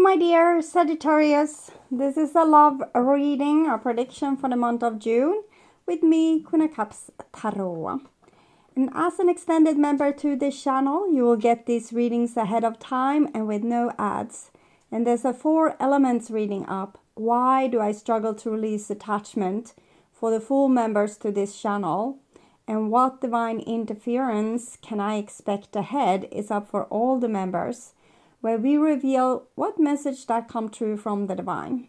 my dear Sagittarius. This is a love reading, a prediction for the month of June with me, Queen of Cups Tarot. And as an extended member to this channel, you will get these readings ahead of time and with no ads. And there's a 4 elements reading up. Why do I struggle to release attachment for the full members to this channel? And what divine interference can I expect ahead is up for all the members, where we reveal what message that come true from the divine.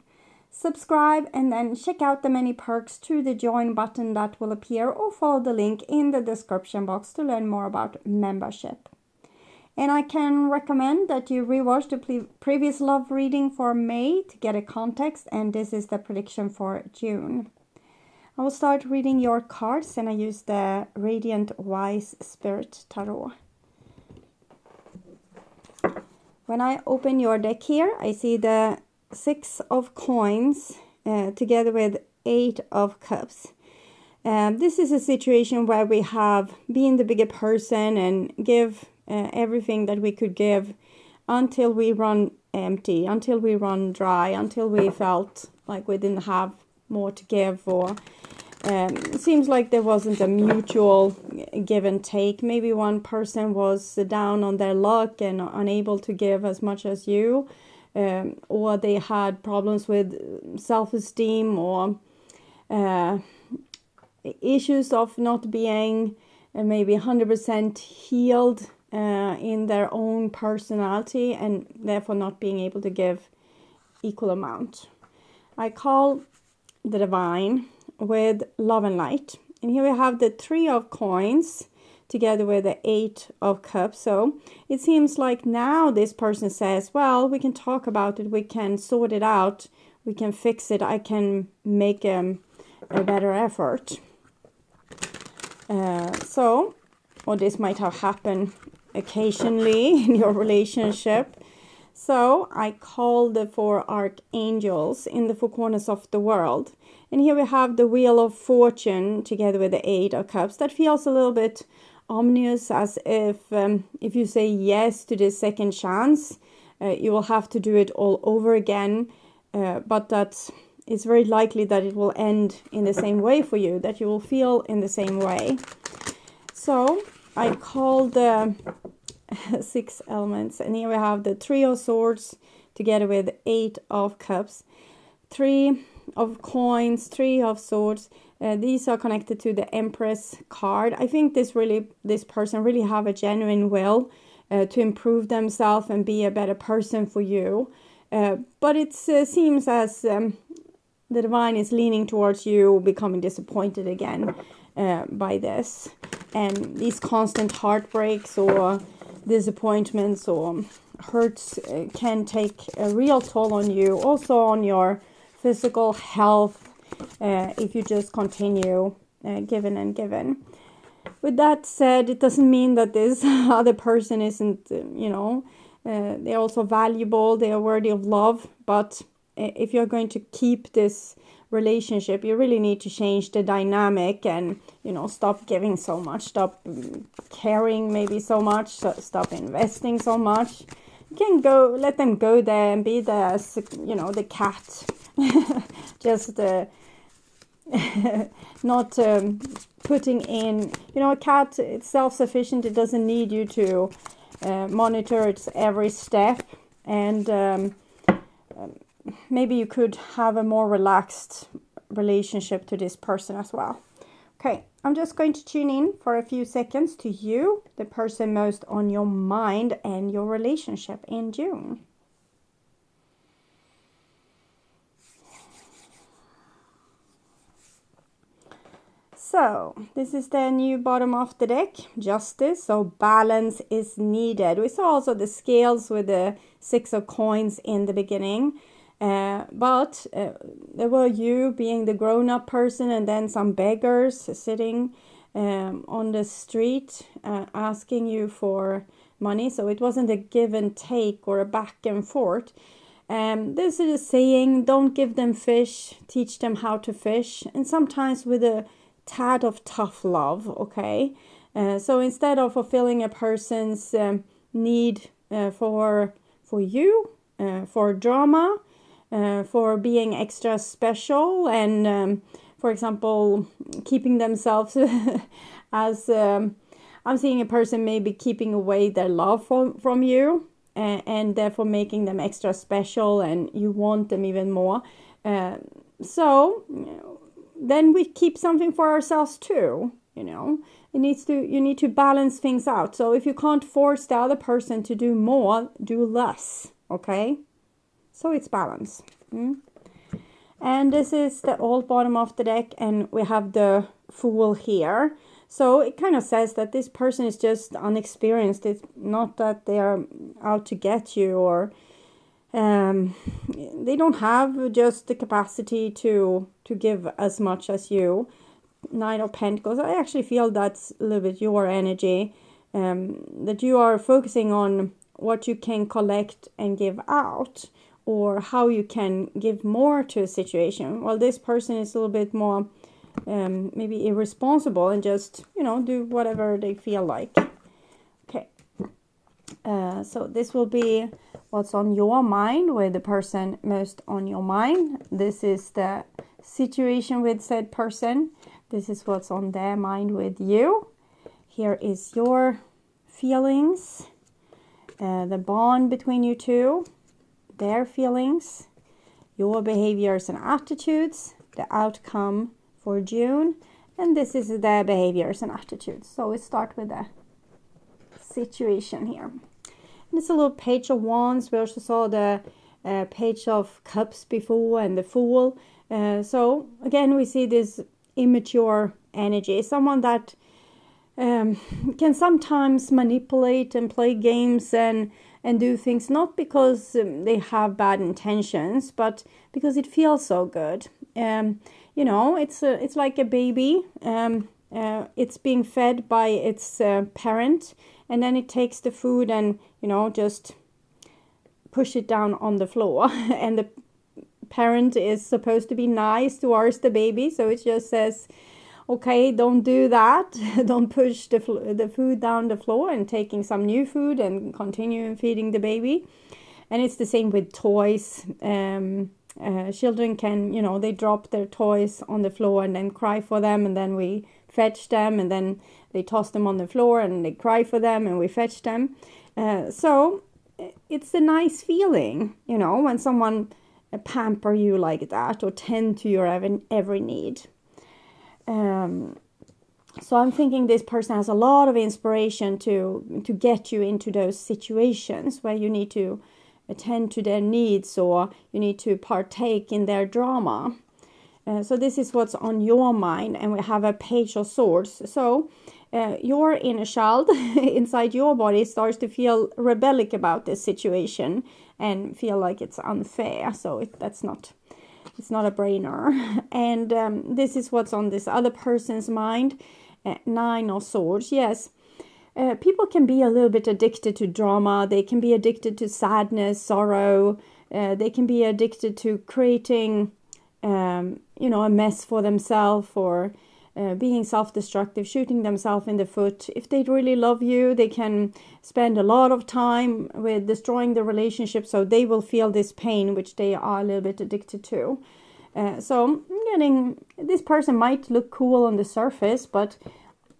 Subscribe and then check out the many perks through the join button that will appear, or follow the link in the description box to learn more about membership. And I can recommend that you rewatch the previous love reading for May to get a context, and this is the prediction for June. I will start reading your cards, and I use the Radiant Wise Spirit Tarot. When I open your deck here, I see the 6 of Coins together with 8 of Cups. This is a situation where we have been the bigger person and give everything that we could give until we run empty, until we run dry, until we felt like we didn't have more to give, or it seems like there wasn't a mutual give and take. Maybe one person was down on their luck and unable to give as much as you, or they had problems with self-esteem, or issues of not being maybe 100% healed in their own personality, and therefore not being able to give equal amount. I call the divine with love and light, and here we have the 3 of Coins together with the 8 of Cups. So it seems like now this person says, well, we can talk about it, we can sort it out, we can fix it, I can make a better effort. Or this might have happened occasionally in your relationship. So I call the 4 archangels in the 4 corners of the world. And here we have the Wheel of Fortune together with the 8 of Cups. That feels a little bit ominous, as if you say yes to this second chance, you will have to do it all over again. But that it's very likely that it will end in the same way for you, that you will feel in the same way. So I call the 6 elements, and here we have the 3 of Swords together with 8 of Cups, 3 of Coins, 3 of Swords. These are connected to the Empress card. I think this person really have a genuine will to improve themselves and be a better person for you. But it seems as the divine is leaning towards you becoming disappointed again by this. And these constant heartbreaks or disappointments or hurts can take a real toll on you, also on your physical health, if you just continue giving and giving. With that said, it doesn't mean that this other person isn't, they're also valuable, they are worthy of love. But if you're going to keep this relationship, you really need to change the dynamic and, stop giving so much, stop caring maybe so much, stop investing so much. You can let them go there and be there as, the cat. Just not putting in, a cat, it's self-sufficient, it doesn't need you to monitor its every step. And maybe you could have a more relaxed relationship to this person as well. Okay, I'm just going to tune in for a few seconds to you, the person most on your mind and your relationship in June. So, this is the new bottom of the deck, Justice, so balance is needed. We saw also the scales with the 6 of Coins in the beginning. But there were you being the grown-up person, and then some beggars sitting on the street asking you for money. So it wasn't a give and take or a back and forth. This is a saying, don't give them fish, teach them how to fish. And sometimes with a tad of tough love, okay? So instead of fulfilling a person's need for you, for drama, for being extra special, and for example, keeping themselves as I'm seeing a person maybe keeping away their love from you, and therefore making them extra special, and you want them even more. So then we keep something for ourselves too. You need to balance things out. So if you can't force the other person to do more, do less. Okay, so it's balance. And this is the old bottom of the deck, and we have the Fool here. So it kind of says that this person is just unexperienced. It's not that they are out to get you, or they don't have just the capacity to give as much as you. Nine of Pentacles, I actually feel that's a little bit your energy, that you are focusing on what you can collect and give out, or how you can give more to a situation. Well, this person is a little bit more maybe irresponsible and just, do whatever they feel like. Okay. So this will be what's on your mind, with the person most on your mind. This is the situation with said person. This is what's on their mind with you. Here is your feelings, the bond between you two, their feelings, your behaviors and attitudes, the outcome for June, and this is their behaviors and attitudes. So we start with the situation here. And it's a little Page of Wands. We also saw the Page of Cups before, and the Fool. So again, we see this immature energy, someone that can sometimes manipulate and play games and do things, not because they have bad intentions, but because it feels so good. It's like a baby. It's being fed by its parent, and then it takes the food and just push it down on the floor. And the parent is supposed to be nice towards the baby, so it just says, okay, don't do that. Don't push the food down the floor, and taking some new food and continue feeding the baby. And it's the same with toys. Children can, they drop their toys on the floor and then cry for them, and then we fetch them, and then they toss them on the floor and they cry for them and we fetch them. So it's a nice feeling, when someone pamper you like that, or tend to your every need. So I'm thinking this person has a lot of inspiration to get you into those situations where you need to attend to their needs, or you need to partake in their drama. So this is what's on your mind, and we have a Page of Swords. So your inner child inside your body starts to feel rebellic about this situation and feel like it's unfair. So it's not a brainer. And this is what's on this other person's mind. Nine of Swords. Yes. People can be a little bit addicted to drama. They can be addicted to sadness, sorrow. They can be addicted to creating, a mess for themselves, or being self-destructive, shooting themselves in the foot. If they really love you, they can spend a lot of time with destroying the relationship, so they will feel this pain, which they are a little bit addicted to. So this person might look cool on the surface, but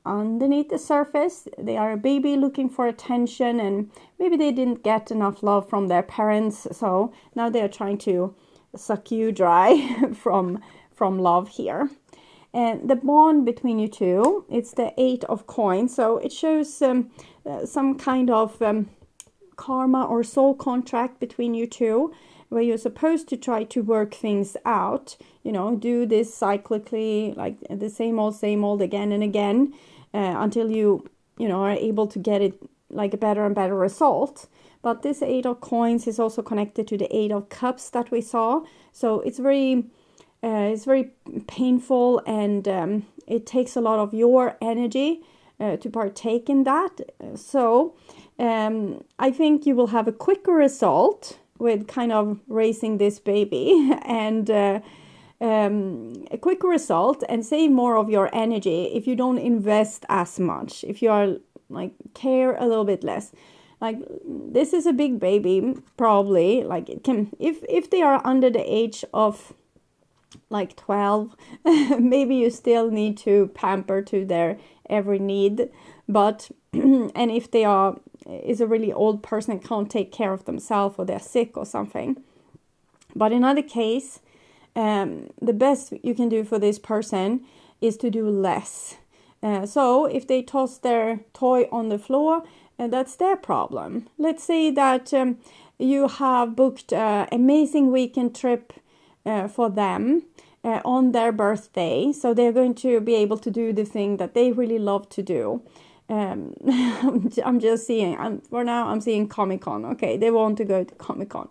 underneath the surface, they are a baby looking for attention, and maybe they didn't get enough love from their parents, so now they are trying to suck you dry from love here. And the bond between you two, it's the Eight of Coins, so it shows some kind of karma or soul contract between you two, where you're supposed to try to work things out, do this cyclically, like the same old again and again, until you are able to get it like a better and better result. But this Eight of Coins is also connected to the Eight of Cups that we saw. So it's very painful, and it takes a lot of your energy to partake in that. So I think you will have a quicker result with kind of raising this baby, and a quick result, and save more of your energy if you don't invest as much, if you are care a little bit less. Like, this is a big baby, probably. Like, it can, if they are under the age of like 12, maybe you still need to pamper to their every need. But and if they is a really old person and can't take care of themselves, or they're sick or something. But in other case, the best you can do for this person is to do less. So if they toss their toy on the floor, that's their problem. Let's say that you have booked an amazing weekend trip for them on their birthday. So they're going to be able to do the thing that they really love to do. I'm just seeing, for now I'm seeing Comic-Con. Okay, they want to go to Comic-Con.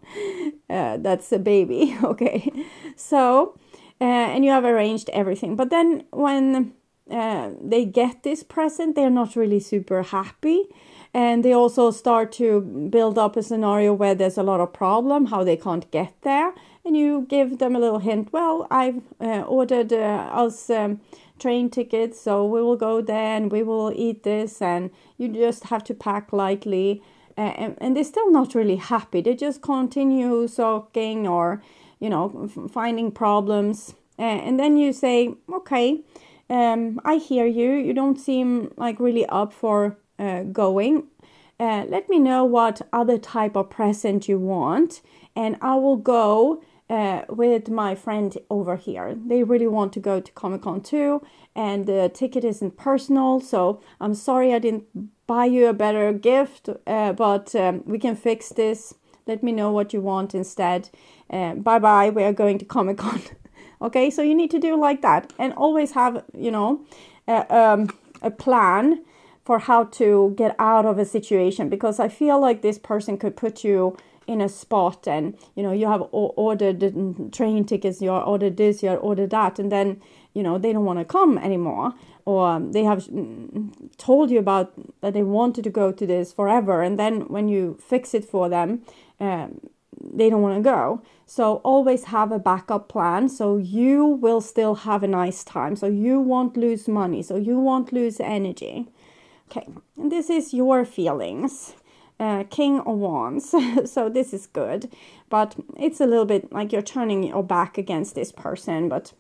That's a baby. Okay, so and you have arranged everything, but then when they get this present, they're not really super happy, and they also start to build up a scenario where there's a lot of problem, how they can't get there, and you give them a little hint. Well, I've ordered us train tickets, so we will go there and we will eat this, and you just have to pack lightly, and they're still not really happy. They just continue sulking or, you know, finding problems, and then you say, okay, I hear you, you don't seem like really up for going. Let me know what other type of present you want, and I will go with my friend over here. They really want to go to Comic-Con too, and the ticket isn't personal, so I'm sorry I didn't buy you a better gift, but we can fix this. Let me know what you want instead. Bye bye, we are going to Comic-Con. Okay, so you need to do like that, and always have, you know, a plan for how to get out of a situation, because I feel like this person could put you in a spot, and you know, you have ordered train tickets, you ordered this, you ordered that, and then, you know, they don't want to come anymore, or they have told you about that they wanted to go to this forever, and then when you fix it for them, they don't want to go. So always have a backup plan, so you will still have a nice time, so you won't lose money, so you won't lose energy. Okay, and this is your feelings. King of Wands. So this is good, but it's a little bit like you're turning your back against this person, but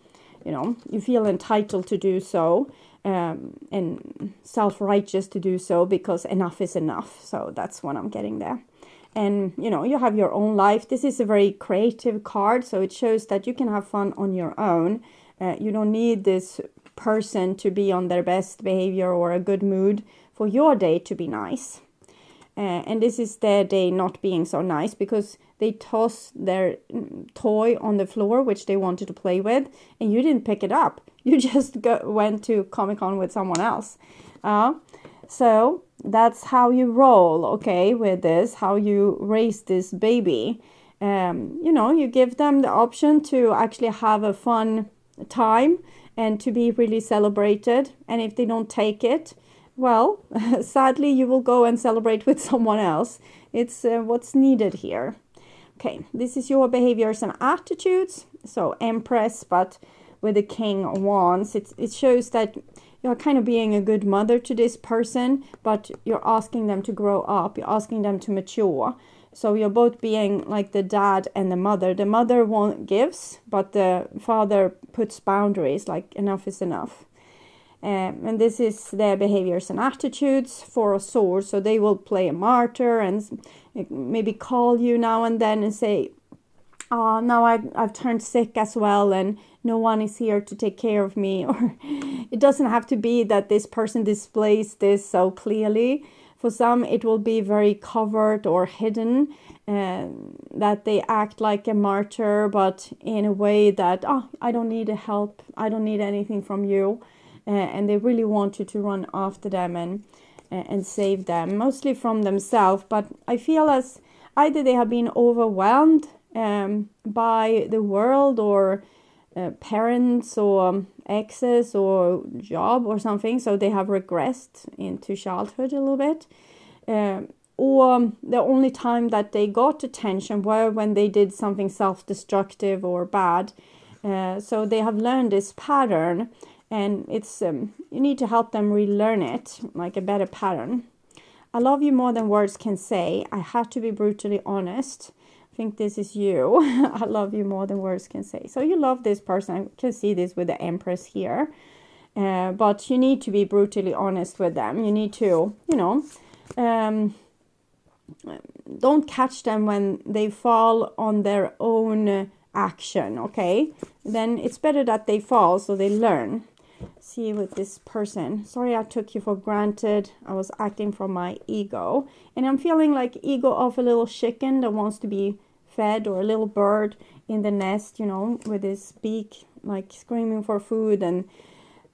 you know, you feel entitled to do so, and self-righteous to do so, because enough is enough. So that's what I'm getting there. And you know, you have your own life. This is a very creative card, so it shows that you can have fun on your own. You don't need this person to be on their best behavior or a good mood for your day to be nice. And this is their day not being so nice, because they tossed their toy on the floor, which they wanted to play with, and you didn't pick it up. You just went to Comic-Con with someone else. So that's how you roll, okay, with this, how you raise this baby. You know, you give them the option to actually have a fun time and to be really celebrated. And if they don't take it, well, sadly, you will go and celebrate with someone else. It's what's needed here. Okay, this is your behaviors and attitudes. So Empress, but with the King of Wands, it shows that you're kind of being a good mother to this person, but you're asking them to grow up. You're asking them to mature. So you're both being like the dad and the mother. The mother gives, but the father puts boundaries, like enough is enough. And this is their behaviors and attitudes. Four of Swords, so they will play a martyr and maybe call you now and then and say, oh, now I've turned sick as well, and no one is here to take care of me. Or it doesn't have to be that this person displays this so clearly. For some, it will be very covered or hidden, that they act like a martyr, but in a way that, oh, I don't need help, I don't need anything from you. And they really want you to run after them and save them, mostly from themselves. But I feel as either they have been overwhelmed by the world, or parents, or exes, or job, or something. So they have regressed into childhood a little bit. Or the only time that they got attention were when they did something self-destructive or bad. So they have learned this pattern. And it's you need to help them relearn it, like a better pattern. I love you more than words can say. I had to be brutally honest. I think this is you. I love you more than words can say. So you love this person. I can see this with the Empress here. But you need to be brutally honest with them. You need to, don't catch them when they fall on their own action, okay? Then it's better that they fall so they learn. See with this person, sorry I took you for granted. I was acting from my ego. And I'm feeling like ego of a little chicken that wants to be fed, or a little bird in the nest, with his beak, like screaming for food, and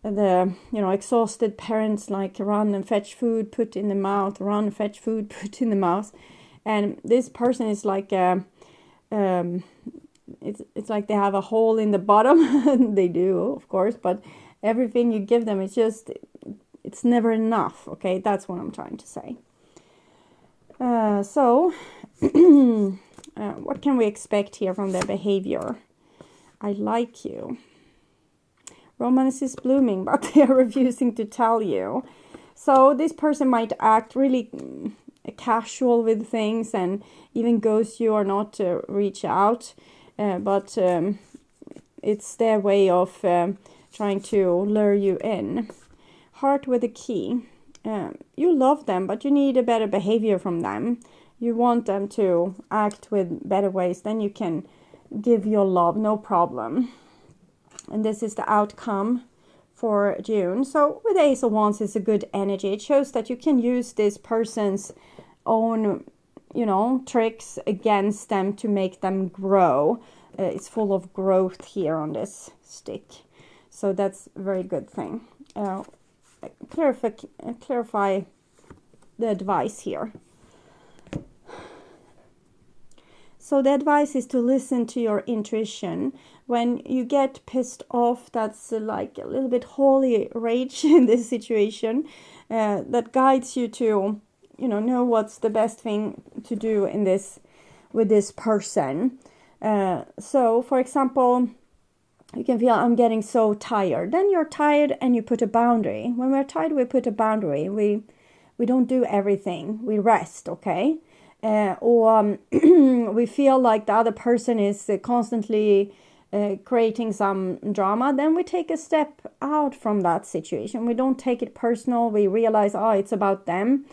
the exhausted parents like run and fetch food, put in the mouth, run, fetch food, put in the mouth. And this person is like it's like they have a hole in the bottom. They do, of course, but everything you give them, it's never enough. Okay, that's what I'm trying to say. So what can we expect here from their behavior? I like you. Romance is blooming, but they are refusing to tell you. So this person might act really casual with things and even ghost you or not to reach out. But it's their way of trying to lure you in. Heart with a key. You love them, but you need a better behavior from them. You want them to act with better ways. Then you can give your love, no problem. And this is the outcome for June. So with Ace of Wands, it's a good energy. It shows that you can use this person's own, tricks against them to make them grow. It's full of growth here on this stick. So that's a very good thing. Clarify the advice here. So the advice is to listen to your intuition. When you get pissed off, that's like a little bit holy rage in this situation, that guides you to, know what's the best thing to do in this with this person. So, for example, you can feel, I'm getting so tired. Then you're tired and you put a boundary. When we're tired, we put a boundary. We don't do everything. We rest, okay? Or we feel like the other person is constantly creating some drama. Then we take a step out from that situation. We don't take it personal. We realize, it's about them.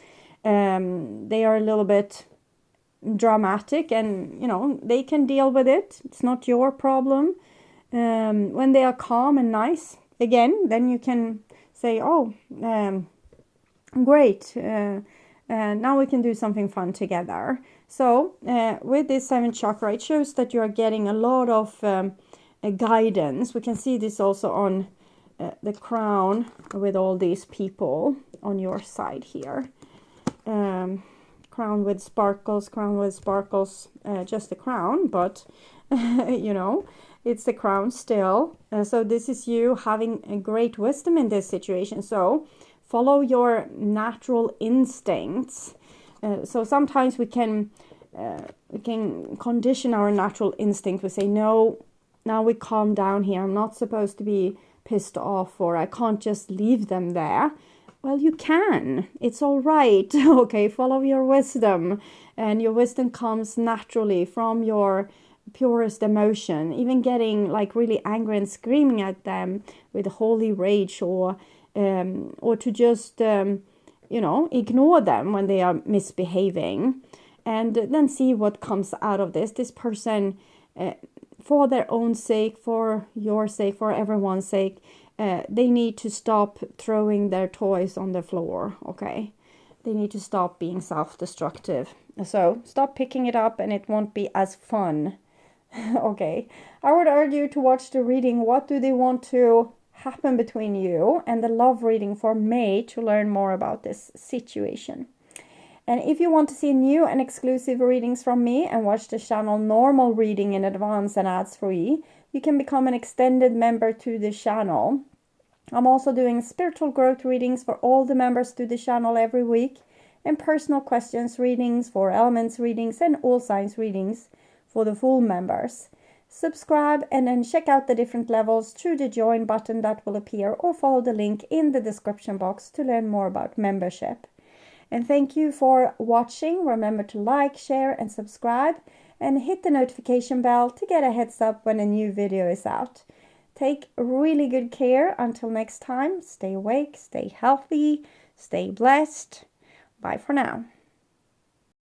They are a little bit dramatic, and they can deal with it. It's not your problem. When they are calm and nice again, then you can say, great, now we can do something fun together. So with this 7th chakra, it shows that you are getting a lot of guidance. We can see this also on the crown with all these people on your side here. Crown with sparkles, just the crown, but it's the crown still. So this is you having a great wisdom in this situation. So follow your natural instincts. So sometimes we can condition our natural instinct. We say, no, now we calm down here. I'm not supposed to be pissed off, or I can't just leave them there. Well, you can. It's all right. Okay, follow your wisdom. And your wisdom comes naturally from your purest emotion. Even getting like really angry and screaming at them with holy rage, or to just, ignore them when they are misbehaving. And then see what comes out of this. This person, for their own sake, for your sake, for everyone's sake, they need to stop throwing their toys on the floor, okay? They need to stop being self-destructive. So stop picking it up and it won't be as fun, okay? I would urge you to watch the reading. What do they want to happen between you? And the love reading for May to learn more about this situation. And if you want to see new and exclusive readings from me and watch the channel normal reading in advance and ads free, you can become an extended member to the channel. I'm also doing spiritual growth readings for all the members to the channel every week, and personal questions readings for elements readings and all signs readings for the full members. Subscribe and then check out the different levels through the join button that will appear, or follow the link in the description box to learn more about membership. And thank you for watching. Remember to like, share, and subscribe, and hit the notification bell to get a heads up when a new video is out. Take really good care. Until next time, stay awake, stay healthy, stay blessed. Bye for now.